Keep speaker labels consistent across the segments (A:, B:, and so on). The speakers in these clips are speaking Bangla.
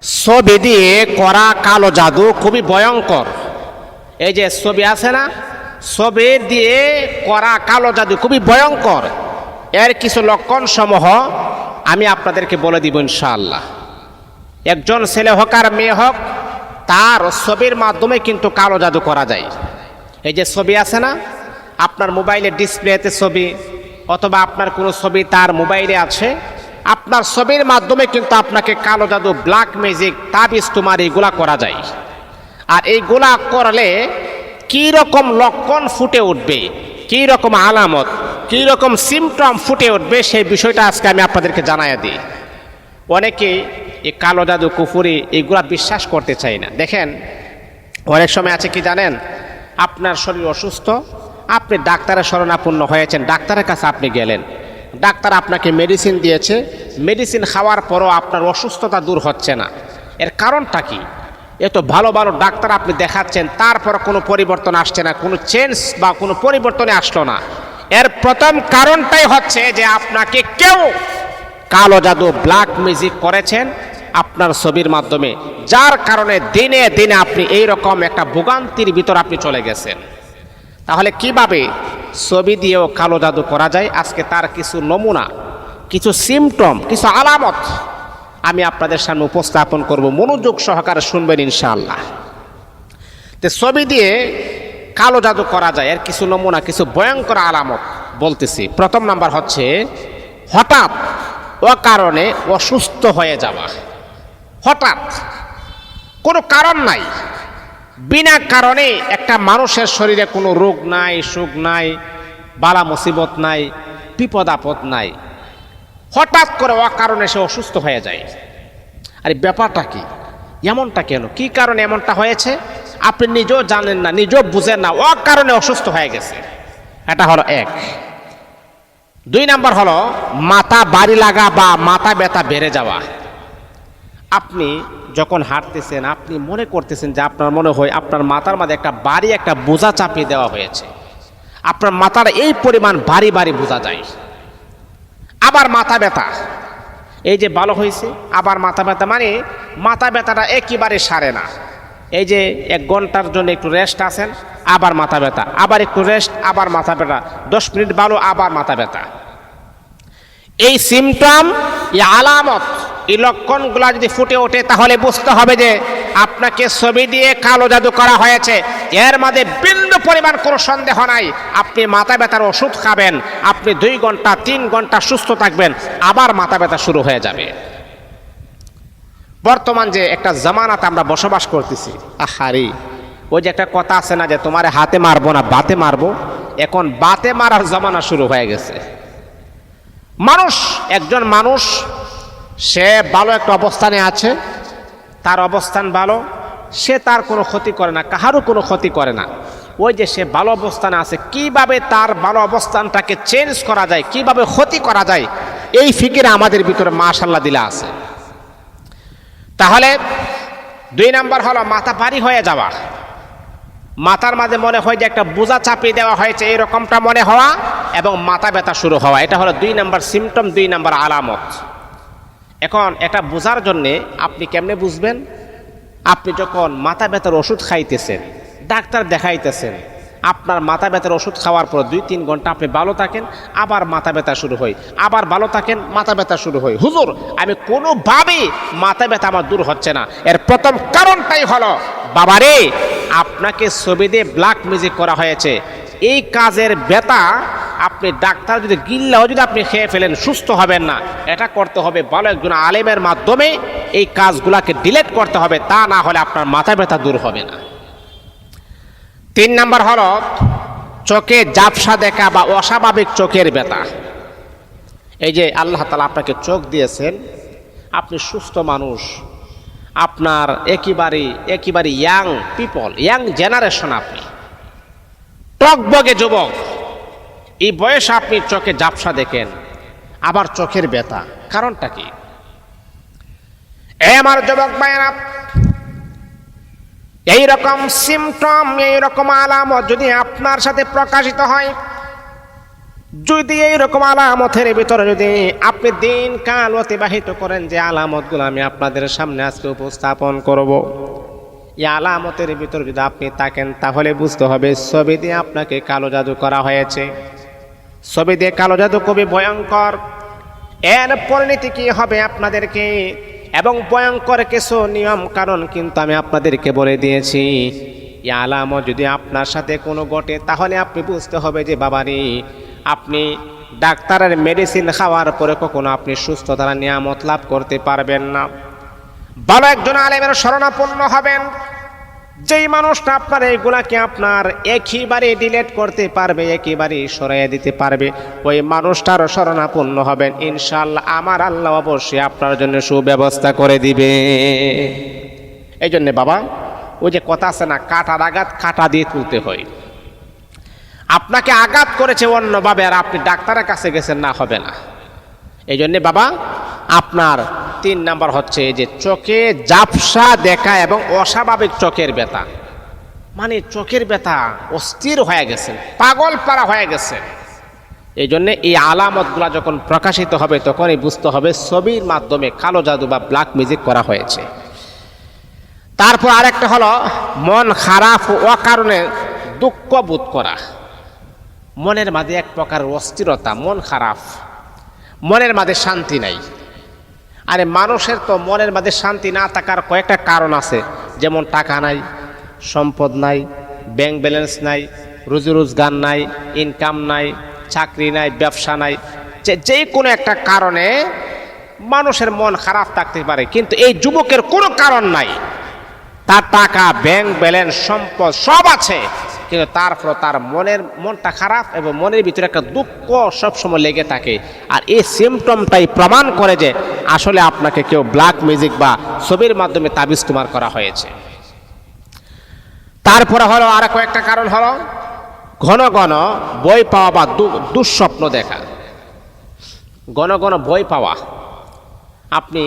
A: ছবি দিয়ে করা কালো জাদু খুবই ভয়ঙ্কর। এই যে ছবি আছে না, ছবি দিয়ে করা কালো জাদু খুবই ভয়ঙ্কর। এর কিছু লক্ষণ সমূহ আমি আপনাদেরকে বলে দিব ইনশাআল্লাহ। একজন ছেলে হোক আর মেয়ে হোক, তার ছবির মাধ্যমে কিন্তু কালো জাদু করা যায়। এই যে ছবি আছে না, আপনার মোবাইলের ডিসপ্লেতে ছবি, অথবা আপনার কোনো ছবি তার মোবাইলে আছে, আপনার ছবির মাধ্যমে কিন্তু আপনাকে কালো জাদু, ব্ল্যাক ম্যাজিক, তাবিজ তোমার এইগুলা করা যায়। আর এইগুলা করলে কী রকম লক্ষণ ফুটে উঠবে, কী রকম আলামত, কী রকম সিমটম ফুটে উঠবে, সেই বিষয়টা আজকে আমি আপনাদেরকে জানাইয়া দিই। অনেকেই এই কালো জাদু, কুফুরি এইগুলা বিশ্বাস করতে চাই না। দেখেন, অনেক সময় আছে কি জানেন, আপনার শরীর অসুস্থ, আপনি ডাক্তারের শরণাপন্ন হয়েছেন, ডাক্তারের কাছে আপনি গেলেন, ডাক্তার আপনাকে মেডিসিন দিয়েছে, মেডিসিন খাওয়ার পরও আপনার অসুস্থতা দূর হচ্ছে না। এর কারণটা কি? এত ভালো ভালো ডাক্তার আপনি দেখাচ্ছেন, তারপর কোনো পরিবর্তন আসছে না, কোনো চেঞ্জ বা কোনো পরিবর্তনে আসলো না। এর প্রথম কারণটাই হচ্ছে যে আপনাকে কেউ কালো জাদু, ব্ল্যাক ম্যাজিক করেছেন আপনার ছবির মাধ্যমে, যার কারণে দিনে দিনে আপনি এই রকম একটা ভোগান্তির ভিতর আপনি চলে গেছেন। তাহলে কিভাবে ছবি দিয়েও কালো জাদু করা যায়, আজকে তার কিছু নমুনা, কিছু সিমটম, কিছু আলামত আমি আপনাদের সামনে উপস্থাপন করব। মনোযোগ সহকারে শুনবেন ইনশাআল্লাহ। তো ছবি দিয়ে কালো জাদু করা যায়, এর কিছু নমুনা, কিছু ভয়ঙ্কর আলামত বলতেছি। প্রথম নাম্বার হচ্ছে হঠাৎ অকারণে অসুস্থ হয়ে যাওয়া। হঠাৎ কোনো কারণ নাই, বিনা কারণে একটা মানুষের শরীরে কোনো রোগ নাই, সুখ নাই, বালা মুসিবত নাই, বিপদ আপদ নাই, হঠাৎ করে অকারণে সে অসুস্থ হয়ে যায়। আরে ব্যাপারটা কি, এমনটা কেন, কি কারণে এমনটা হয়েছে আপনি নিজেও জানেন না, নিজেও বুঝেন না, অকারণে অসুস্থ হয়ে গেছে। এটা হলো এক। দুই নাম্বার হলো মাথা ভারী লাগা বা মাথা ব্যথা বেড়ে যাওয়া। আপনি যখন হাঁটতেছেন, আপনি মনে করতেছেন যে আপনার মনে হয় আপনার মাথার মাঝে একটা ভারী একটা বোঝা চাপিয়ে দেওয়া হয়েছে, আপনার মাথার এই পরিমাণ ভারী ভারী বোঝা যায়। আবার মাথা ব্যথা, এই যে ভালো হয়েছে আবার মাথা ব্যথা, মানে মাথা ব্যথাটা একেবারে সারে না। এই যে 1 ঘন্টার জন্য একটু রেস্ট আছেন, আবার মাথা ব্যথা, আবার একটু রেস্ট, আবার মাথা ব্যথা, 10 মিনিট ভালো, আবার মাথা ব্যথা। এই সিমটম, এই আলামত, এই লক্ষণগুলো যদি ফুটে ওঠে, তাহলে বুঝতে হবে যে আপনাকে ছবি দিয়ে কালো জাদু করা হয়েছে। এর মধ্যে বিন্দু পরিমাণ কোনো সন্দেহ নাই। আপনি মাথা ব্যথার ওষুধ খাবেন, আপনি 2 ঘন্টা 3 ঘন্টা সুস্থ থাকবেন, আবার মাথা ব্যথা শুরু হয়ে যাবে। বর্তমান যে একটা জামানাতে আমরা বসবাস করতেছি, আহারি, ওই যে একটা কথা আছে না যে তোমার হাতে মারবো না বাতে মারবো, এখন বাতে মারার জামানা শুরু হয়ে গেছে। মানুষ, একজন মানুষ সে ভালো একটা অবস্থানে আছে, তার অবস্থান ভালো, সে তার কোনো ক্ষতি করে না, কাহারও কোনো ক্ষতি করে না। ওই যে সে ভালো অবস্থানে আছে, কিভাবে তার ভালো অবস্থানটাকে চেঞ্জ করা যায়, কিভাবে ক্ষতি করা যায়, এই ফিকির আমাদের ভিতরে মাশাআল্লাহ দিলা আছে। তাহলে 2 নাম্বার হলো মাথা ভারী হয়ে যাওয়া। মাথার মাঝে মনে হয় যে একটা বোঝা চাপিয়ে দেওয়া হয়েছে, এরকমটা মনে হওয়া এবং মাথা ব্যথা শুরু হওয়া। এটা হলো 2 নাম্বার সিমটম, 2 নাম্বার আলামত। এখন এটা বোঝার জন্যে আপনি কেমনে বুঝবেন? আপনি যখন মাথা ব্যথার ওষুধ খাইতেছেন, ডাক্তার দেখাইতেছেন, আপনার মাথা ব্যথার ওষুধ খাওয়ার পর 2-3 ঘন্টা আপনি ভালো থাকেন, আবার মাথা ব্যথা শুরু হয়, আবার ভালো থাকেন, মাথা ব্যথা শুরু হয়। হুজুর, আমি কোনোভাবেই মাথা ব্যথা আমার দূর হচ্ছে না। এর প্রথম কারণটাই হলো, বাবারে, আপনাকে ছবি দিয়ে ব্ল্যাক ম্যাজিক করা হয়েছে। এই কাজের ব্যথা আপনি ডাক্তার যদি গিল্লাও যদি আপনি খেয়ে ফেলেন, সুস্থ হবেন না। এটা করতে হবে ভালো একজন আলেমের মাধ্যমে, এই কাজগুলাকে ডিলিট করতে হবে, তা না হলে আপনার মাথা ব্যথা দূর হবে না। 3 নাম্বার হলো চোখে ঝাপসা দেখা বা অস্বাভাবিক চোখের ব্যথা। এই যে আল্লাহ তাআলা আপনাকে চোখ দিয়েছেন, আপনি সুস্থ মানুষ, আপনার একেবারে ইয়াং পিপল, ইয়াং জেনারেশন, আপনি টকবগে যুবক, এই বয়সে আপনি চোখে ঝাপসা দেখেন, আবার চোখের ব্যথা, কারণটা কি? আমার যুবক ভাইয়েরা, এইরকম সিমটম, এইরকম আলামত যদি আপনার সাথে প্রকাশিত হয়, যদি এইরকম আলামতের ভিতরে যদি আপনি দিন কাল অতিবাহিত করেন, যে আলামতগুলো আমি আপনাদের সামনে আজকে উপস্থাপন করব, এই আলামতের ভিতরে যদি আপনি থাকেন, তাহলে বুঝতে হবে ছবি দিয়ে আপনাকে কালো জাদু করা হয়েছে। ছবি দিয়ে কালো জাদু খুবই ভয়ঙ্কর। এর পরিণতি কি হবে আপনাদেরকে, এবং ভয়ঙ্কর কিছু নিয়ম কারণ কিন্তু আমি আপনাদেরকে বলে দিয়েছি। এই আলামত যদি আপনার সাথে কোনো ঘটে, তাহলে আপনি বুঝতে হবে যে বাবারে, আপনি ডাক্তারের মেডিসিন খাওয়ার পরে কখনো আপনি সুস্থতার নিয়ামত লাভ করতে পারবেন না। ভালো একজন আলেমের শরণাপন্ন হবেন, যেই মানুষটা আপনার এইগুলাকে আপনার একেবারে ডিলেট করতে পারবে, একেবারে সরাইয়া দিতে পারবে, ওই মানুষটার শরণাপন্ন হবেন, ইনশাআল্লাহ আমার আল্লাহ অবশ্যই আপনার জন্য সুব্যবস্থা করে দিবে। এই জন্যে বাবা, ওই যে কথা আছে না, কাটার আঘাত কাটা দিয়ে তুলতে হয়। আপনাকে আঘাত করেছে অন্যভাবে, আর আপনি ডাক্তারের কাছে গেছেন, না, হবে না। এই জন্যে বাবা, আপনার 3 নাম্বার হচ্ছে যে চোখে ঝাপসা দেখা এবং অস্বাভাবিক চোখের ব্যথা, মানে চোখের ব্যথা, অস্থির হয়ে গেছেন, পাগল পাড়া হয়ে গেছেন। এই জন্যে এই আলামতগুলো যখন প্রকাশিত হবে, তখনই বুঝতে হবে ছবির মাধ্যমে কালো জাদু বা ব্ল্যাক ম্যাজিক করা হয়েছে। তারপর আরেকটা হলো মন খারাপ ও অকারণে দুঃখ বোধ করা। মনের মাঝে এক প্রকার অস্থিরতা, মন খারাপ, মনের মাঝে শান্তি নাই। আরে মানুষের তো মনের মাঝে শান্তি না থাকার কয়েকটা কারণ আছে, যেমন টাকা নাই, সম্পদ নাই, ব্যাংক ব্যালেন্স নাই, রুজি রোজগার নাই, ইনকাম নাই, চাকরি নাই, ব্যবসা নাই। যে কোনো একটা কারণে মানুষের মন খারাপ থাকতে পারে, কিন্তু এই যুবকের কোনো কারণ নাই। তার টাকা, ব্যাংক ব্যালেন্স, সম্পদ সব আছে, কিন্তু তারপর তার মনটা খারাপ এবং মনের ভিতরে একটা দুঃখ সবসময় লেগে থাকে। আর এই সিমটমটাই প্রমাণ করে যে আসলে আপনাকে কেউ ব্ল্যাক ম্যাজিক বা ছবির মাধ্যমে তাবিজ তোমার করা হয়েছে। তারপরে হলো আর কয়েকটা কারণ হলো ঘন ঘন বই পাওয়া বা দুঃস্বপ্ন দেখা। ঘন ঘন বই পাওয়া, আপনি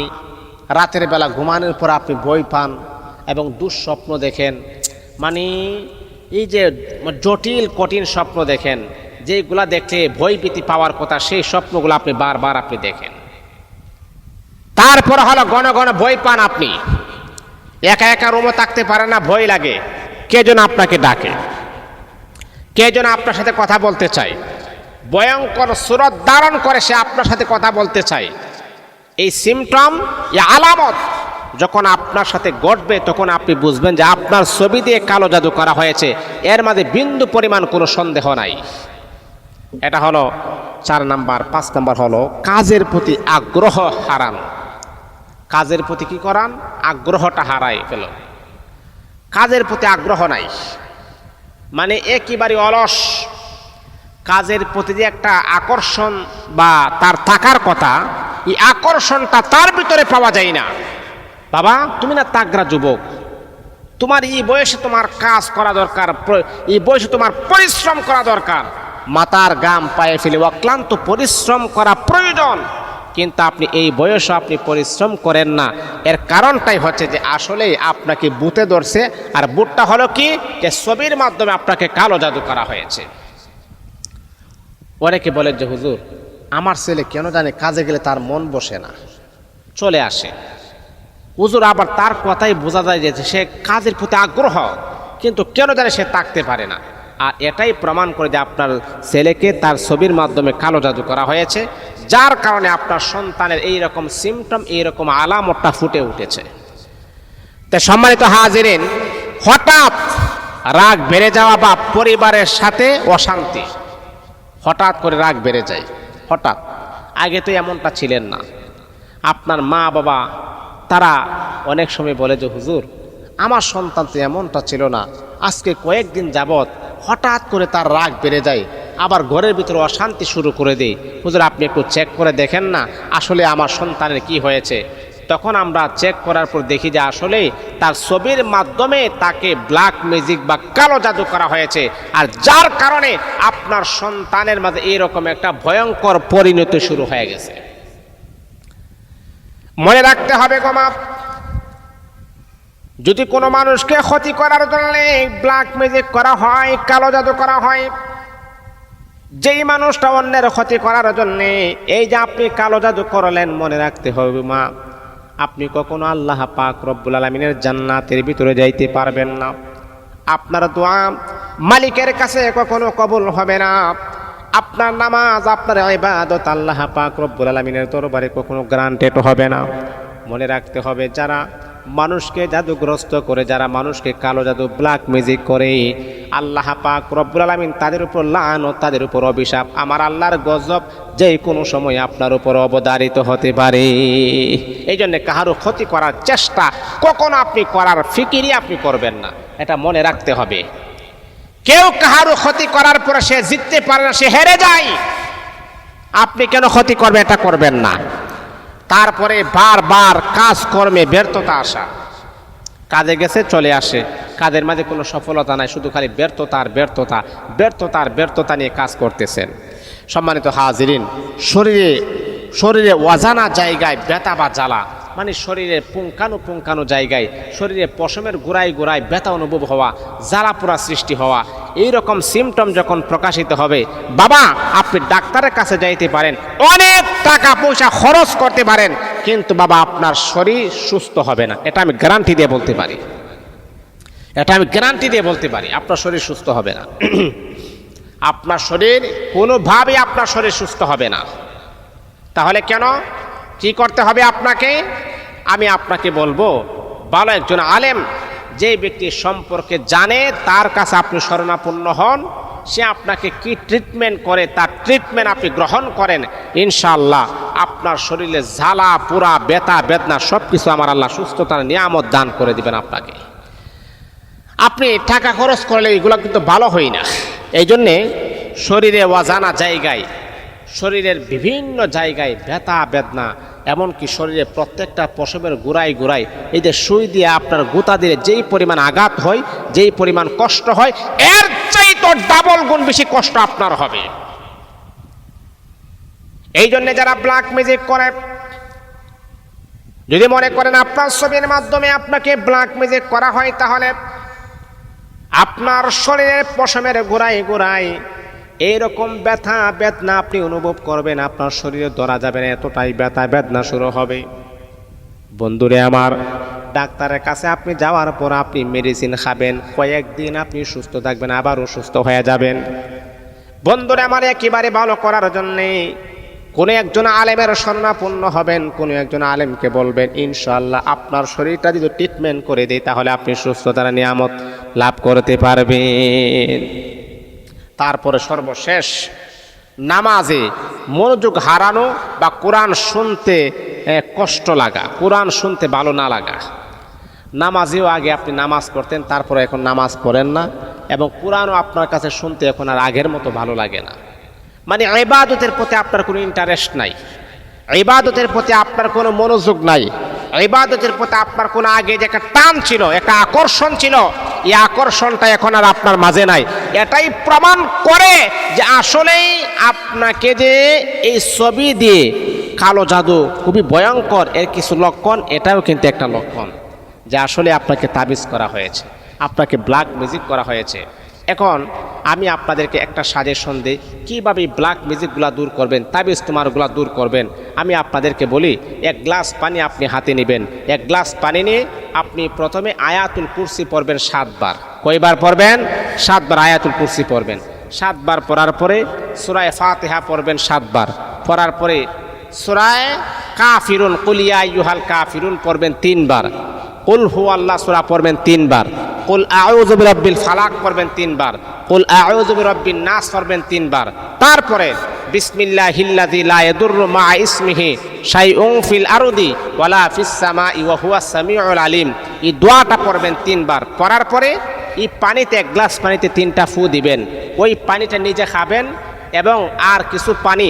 A: রাতের বেলা ঘুমানোর পর আপনি বই পান এবং দুঃস্বপ্ন দেখেন, মানে এই যে জটিল কঠিন স্বপ্ন দেখেন, যেগুলা দেখলে ভয়ভীতি পাওয়ার কথা, সেই স্বপ্নগুলো আপনি বারবার আপনি দেখেন। তারপর হলো ঘন ঘন ভয় পান, আপনি একা একা রুমে থাকতে পারেন না, ভয় লাগে, কে যেন আপনাকে ডাকে, কে যেন আপনার সাথে কথা বলতে চায়, ভয়ঙ্কর সুরত ধারণ করে সে আপনার সাথে কথা বলতে চায়। এই সিমটম, এই আলামত যখন আপনার সাথে ঘটবে, তখন আপনি বুঝবেন যে আপনার ছবি দিয়ে কালো জাদু করা হয়েছে। এর মাঝে বিন্দু পরিমাণ কোনো সন্দেহ নাই। এটা হলো 4 নাম্বার। 5 নাম্বার হলো কাজের প্রতি আগ্রহ হারানো। কাজের প্রতি কি করান? আগ্রহটা হারাই ফেল। কাজের প্রতি আগ্রহ নাই, মানে একেবারে অলস। কাজের প্রতি যে একটা আকর্ষণ বা তার থাকার কথা, এই আকর্ষণটা তার ভিতরে পাওয়া যায় না। বাবা, তুমি না তাগড়া যুবক, তোমার এই বয়সে তোমার কাজ করা দরকার, এই বয়সে তোমার পরিশ্রম করা দরকার, মাথার ঘাম পায়ে ফেলে অক্লান্ত পরিশ্রম করা প্রয়োজন, কিন্তু আপনি এই বয়সে আপনি পরিশ্রম করেন না। এর কারণটাই হচ্ছে যে আসলেই আপনাকে বুতে ধরছে। আর বুটটা হলো কি, যে ছবির মাধ্যমে আপনাকে কালো জাদু করা হয়েছে। অনেকে বলে যে হুজুর, আমার ছেলে কেন জানে কাজে গেলে তার মন বসে না, চলে আসে। হুজুর, আবার তার কথাই বোঝা যায় যে সে কাজের প্রতি আগ্রহ, কিন্তু কেন জানে সে থাকতে পারে না। আর এটাই প্রমাণ করে যে আপনার ছেলেকে তার ছবির মাধ্যমে কালো জাদু করা হয়েছে, যার কারণে আপনার সন্তানের এইরকম সিমটম, এইরকম আলামতটা ফুটে উঠেছে। তাই সম্মানিত হাজিরিন, হঠাৎ রাগ বেড়ে যাওয়া বা পরিবারের সাথে অশান্তি, হঠাৎ করে রাগ বেড়ে যায়, হঠাৎ, আগে তো এমনটা ছিলেন না। আপনার মা বাবা তারা অনেক সময় বলে যে হুজুর, আমার সন্তান তো এমনটা ছিল না, আজকে কয়েকদিন যাবৎ হঠাৎ করে তার রাগ বেড়ে যায়, আবার ঘরের ভিতরে অশান্তি শুরু করে দেয়। হুজুর, আপনি একটু চেক করে দেখেন না আসলে আমার সন্তানের কি হয়েছে। তখন আমরা চেক করার পর দেখি যে আসলে তার ছবির মাধ্যমে তাকে ব্ল্যাক ম্যাজিক বা কালো জাদু করা হয়েছে, আর যার কারণে আপনার সন্তানের মাঝে এইরকম একটা ভয়ঙ্কর পরিণতি শুরু হয়ে গেছে। মনে রাখতে হবে গোমা, যদি কোনো মানুষকে ক্ষতি করার জন্য ব্ল্যাক ম্যাজিক করা হয়, কালো জাদু করা হয়, যেই মানুষটা অন্যের ক্ষতি করার জন্যে এই যে আপনি কালো জাদু করলেন, মনে রাখতে হবে মা, আপনি কখনো আল্লাহ পাক রব্বুল আলামিনের জান্নাতের ভিতরে যাইতে পারবেন না। আপনার দোয়া মালিকের কাছে কখনো কবুল হবে না। আপনার নামাজ, আপনার ইবাদত আল্লাহ পাক রব্বুল আলামিনের দরবারে কখনো গ্রান্টেড হবে না। মনে রাখতে হবে, যারা মানুষকে জাদুগ্রস্ত করে, যারা মানুষকে কালো জাদু ব্ল্যাক ম্যাজিক করে, আল্লাহ পাক রব্বুল আলামিন তাদের উপর লানত, তাদের উপর অভিশাপ, আমার আল্লাহর গজব যে কোনো সময় আপনার উপর অবধারিত হতে পারে। এই জন্য কাহারও ক্ষতি করার চেষ্টা কখনো আপনি করার ফিকিরই আপনি করবেন না, এটা মনে রাখতে হবে। কেউ কাহারও ক্ষতি করার পরে সে জিততে পারে না, সে হেরে যায়। আপনি কেন ক্ষতি করবেন, এটা করবেন না। তারপরে বারবার কাজকর্মে ব্যর্থতা আসা, কাজে গেছে চলে আসে, কাজের মাঝে কোনো সফলতা নাই, শুধু খালি ব্যর্থতা আর ব্যর্থতা, ব্যর্থতা আর ব্যর্থতা নিয়ে কাজ করতেছেন। সম্মানিত হাজিরিন, শরীরে অজানা জায়গায় ব্যথা বা জ্বালা, মানে শরীরের পুঙ্খানু জায়গায়, শরীরে পশমের গোড়ায় গোড়ায় ব্যথা অনুভব হওয়া, জ্বালা পোড়া সৃষ্টি হওয়া, এইরকম সিমটম যখন প্রকাশিত হবে, বাবা আপনি ডাক্তারের কাছে যাইতে পারেন, অনেক টাকা পয়সা খরচ করতে পারেন, কিন্তু বাবা আপনার শরীর সুস্থ হবে না। এটা আমি গ্যারান্টি দিয়ে বলতে পারি, আপনার শরীর সুস্থ হবে না। আপনার শরীর কোনোভাবে আপনার শরীর সুস্থ হবে না। তাহলে কেন, কি করতে হবে আপনাকে? আমি আপনাকে বলবো, ভালো একজন আলেম, যে ব্যক্তি সম্পর্কে জানে, তার কাছে আপনি শরণাপন্ন হন। সে আপনাকে কি ট্রিটমেন্ট করে, তার ট্রিটমেন্ট আপনি গ্রহণ করেন, ইনশাআল্লাহ আপনার শরীরে জ্বালা পোড়া ব্যথা বেদনা সব কিছু আমার আল্লাহ সুস্থতার নিয়ামত দান করে দিবেন আপনাকে। আপনি টাকা খরচ করলে এগুলো কিন্তু ভালো হয় না। এই জন্যে শরীরে অজানা জায়গায়, শরীরের বিভিন্ন জায়গায় ব্যথা বেদনা, এমনকি শরীরে প্রত্যেকটা পশমের গোড়ায় গোড়ায় এই যে সুই দিয়ে আপনার গোতা দিলে যেই পরিমাণ আঘাত হয়, যেই পরিমাণ কষ্ট হয়, এর চাইতে ডাবল গুণ বেশি কষ্ট আপনার হবে। এই জন্য যারা ব্ল্যাক ম্যাজিক করে, যদি মনে করেন আপনার ছবির মাধ্যমে আপনাকে ব্ল্যাক ম্যাজিক করা হয়, তাহলে আপনার শরীরের পশমের গোড়ায় গোড়ায় এইরকম ব্যথা বেদনা আপনি অনুভব করবেন, আপনার শরীরে ধরা যাবে না, এতটাই ব্যথা বেদনা শুরু হবে। বন্ধুরে আমার, ডাক্তারের কাছে আপনি যাওয়ার পর আপনি মেডিসিন খাবেন, কয়েকদিন আপনি সুস্থ থাকবেন, আবার অসুস্থ হয়ে যাবেন। বন্ধুরে আমার, একেবারে ভালো করার জন্যে কোনো একজন আলেমের শরণাপন্ন হবেন, কোনো একজন আলেমকে বলবেন, ইনশাআল্লাহ আপনার শরীরটা যদি ট্রিটমেন্ট করে দেয়, তাহলে আপনি সুস্থতার নিয়ামত লাভ করতে পারবেন। তারপরে সর্বশেষ, নামাজে মনোযোগ হারানো বা কোরআন শুনতে কষ্ট লাগা, কোরআন শুনতে ভালো না লাগা। নামাজেও আগে আপনি নামাজ পড়তেন, তারপরে এখন নামাজ পড়েন না, এবং কোরআনও আপনার কাছে শুনতে এখন আর আগের মতো ভালো লাগে না। মানে ইবাদতের প্রতি আপনার কোনো ইন্টারেস্ট নাই, ইবাদতের প্রতি আপনার কোনো মনোযোগ নাই, ইবাদতের প্রতি আপনার কোনো আগে যে একটা টান ছিল, একটা আকর্ষণ ছিল, এই আকর্ষণটা এখন আর আপনার মাঝে নাই। এটাই প্রমাণ করে যে আসলেই আপনাকে যে এই ছবি দিয়ে কালো জাদু খুবই ভয়ঙ্কর, এর কিছু লক্ষণ, এটাও কিন্তু একটা লক্ষণ যে আসলে আপনাকে তাবিজ করা হয়েছে, আপনাকে ব্ল্যাক ম্যাজিক করা হয়েছে। এখন আমি আপনাদেরকে একটা সাজেশন দিই, কীভাবে ব্ল্যাক ম্যাজিকগুলো দূর করবেন, তাবিজ তোমারগুলো দূর করবেন। আমি আপনাদেরকে বলি, এক গ্লাস পানি আপনি হাতে নেবেন, এক গ্লাস পানি নিয়ে আপনি প্রথমে আয়াতুল কুরসি পড়বেন 7 বার। কয়বার পড়বেন? 7 বার আয়াতুল কুরসি পড়বেন। 7 বার পড়ার পরে সূরা ফাতিহা পড়বেন 7 বার। পড়ার পরে সূরা কাফিরুন, কুল ইয়া আইয়ুহাল কাফিরুন পড়বেন 3 বার। কুল হুয়াল্লাহ সূরা পড়বেন 3 বার। কুল আউযু বিরাব্বিল ফালাক পড়বেন 3 বার। কুল আউযু বিরাব্বিন নাস পড়বেন 3 বার। তারপরে বিসমিল্লাহিল্লাযী লা ইয়াদুররু মা ইসমিহি শাইউন ফিল আরদি ওয়ালা ফিস সামাই ওয়া হুয়াস সামিউল আলিম, এই দোয়াটা পড়বেন 3 বার। পড়ার পরে এই পানিতে, এক গ্লাস পানিতে 3টা ফু দিবেন। ওই পানিটা নিজে খাবেন, এবং আর কিছু পানি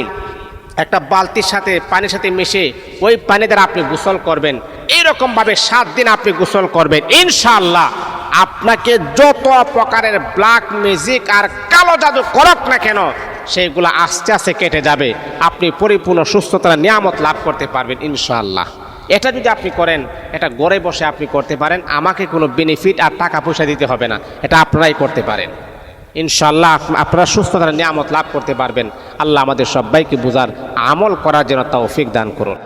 A: একটা বালতির সাথে পানির সাথে মিশে ওই পানি দ্বারা আপনি গোসল করবেন। এইরকমভাবে 7 দিন আপনি গোসল করবেন। ইনশাআল্লাহ আপনাকে যত প্রকারের ব্ল্যাক ম্যাজিক আর কালো জাদু করক না কেন, সেইগুলো আস্তে আস্তে কেটে যাবে। আপনি পরিপূর্ণ সুস্থতার নিয়ামত লাভ করতে পারবেন ইনশাআল্লাহ। এটা যদি আপনি করেন, এটা ঘরে বসে আপনি করতে পারেন, আমাকে কোনো বেনিফিট আর টাকা পয়সা দিতে হবে না, এটা আপনারাই করতে পারেন। ইনশাআল্লাহ আপনারা সুস্থতার নিয়ামত লাভ করতে পারবেন। আল্লাহ আমাদের সবাইকে বুঝার আমল করার জন্য তৌফিক দান করুন।